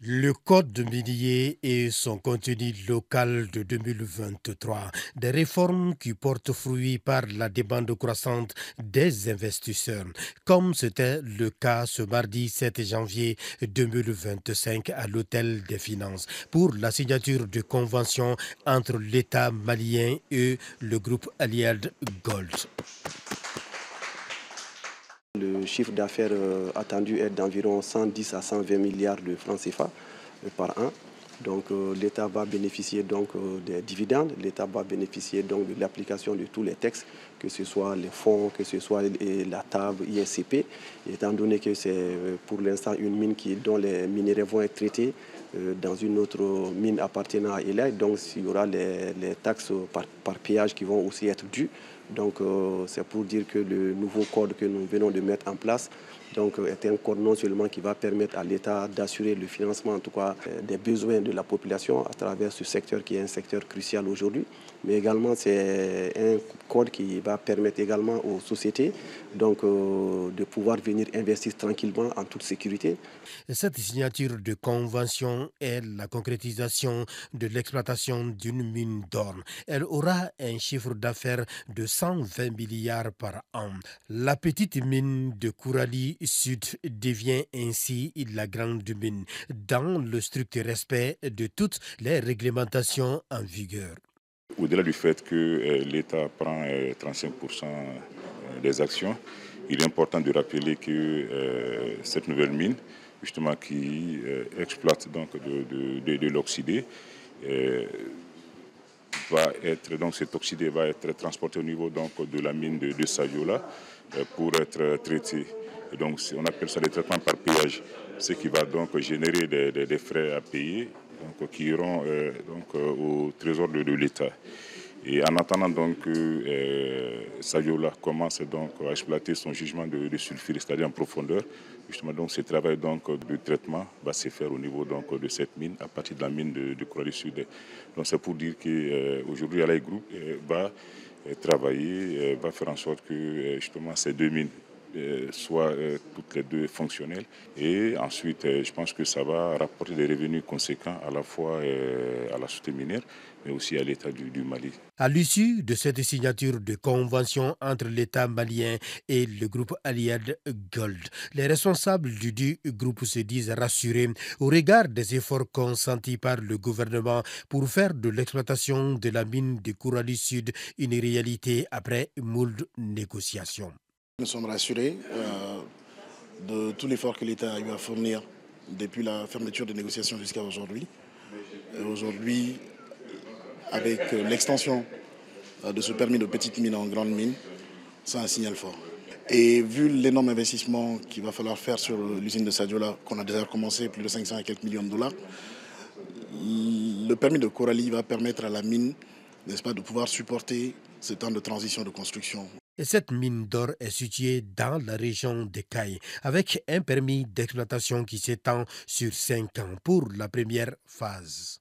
Le code minier et son contenu local de 2023, des réformes qui portent fruit par la demande croissante des investisseurs, comme c'était le cas ce mardi 7 janvier 2025 à l'Hôtel des Finances pour la signature de convention entre l'État malien et le groupe Allied Gold. Le chiffre d'affaires attendu est d'environ 110 à 120 milliards de francs CFA par an. Donc l'État va bénéficier des dividendes, l'État va bénéficier donc de l'application de tous les textes, que ce soit les fonds, que ce soit la table ISCP, étant donné que c'est pour l'instant une mine dont les minéraux vont être traités dans une autre mine appartenant à ELA. Donc il y aura les taxes par péage qui vont aussi être dues. Donc c'est pour dire que le nouveau code que nous venons de mettre en place est un code non seulement qui va permettre à l'État d'assurer le financement en tout cas des besoins de la population à travers ce secteur qui est un secteur crucial aujourd'hui, mais également c'est un code qui va permettre également aux sociétés de pouvoir venir investir tranquillement en toute sécurité. Cette signature de convention est la concrétisation de l'exploitation d'une mine d'or. Elle aura un chiffre d'affaires de 120 milliards par an. La petite mine de Kourali Sud devient ainsi la grande mine dans le strict respect de toutes les réglementations en vigueur. Au-delà du fait que l'État prend 35% des actions, il est important de rappeler que cette nouvelle mine, justement qui exploite donc de l'oxydé, cet oxydé va être transporté au niveau donc, de la mine de Sadiola pour être traité. Et donc on appelle ça des traitements par péage, ce qui va donc générer des frais à payer donc, qui iront au trésor de l'État. Et en attendant donc que Sadiola commence donc à exploiter son jugement de sulfure, c'est-à-dire en profondeur, justement donc ce travail donc de traitement va se faire au niveau donc de cette mine à partir de la mine de Kourali Sud. Donc c'est pour dire qu'aujourd'hui Allied Group va travailler, va faire en sorte que justement ces deux mines soient toutes les deux fonctionnelles. Et ensuite, je pense que ça va rapporter des revenus conséquents à la fois à la société minière, mais aussi à l'État du Mali. À l'issue de cette signature de convention entre l'État malien et le groupe Allied Gold, les responsables du groupe se disent rassurés au regard des efforts consentis par le gouvernement pour faire de l'exploitation de la mine de Kourali Sud une réalité après moult négociations. Nous sommes rassurés de tout l'effort que l'État a eu à fournir depuis la fermeture des négociations jusqu'à aujourd'hui. Aujourd'hui, avec l'extension de ce permis de petite mine en grande mine, c'est un signal fort. Et vu l'énorme investissement qu'il va falloir faire sur l'usine de Sadiola, qu'on a déjà commencé, plus de 500 et quelques millions de dollars, le permis de Kourali va permettre à la mine, n'est-ce pas, de pouvoir supporter ce temps de transition de construction. Et cette mine d'or est située dans la région de Caille, avec un permis d'exploitation qui s'étend sur 5 ans pour la première phase.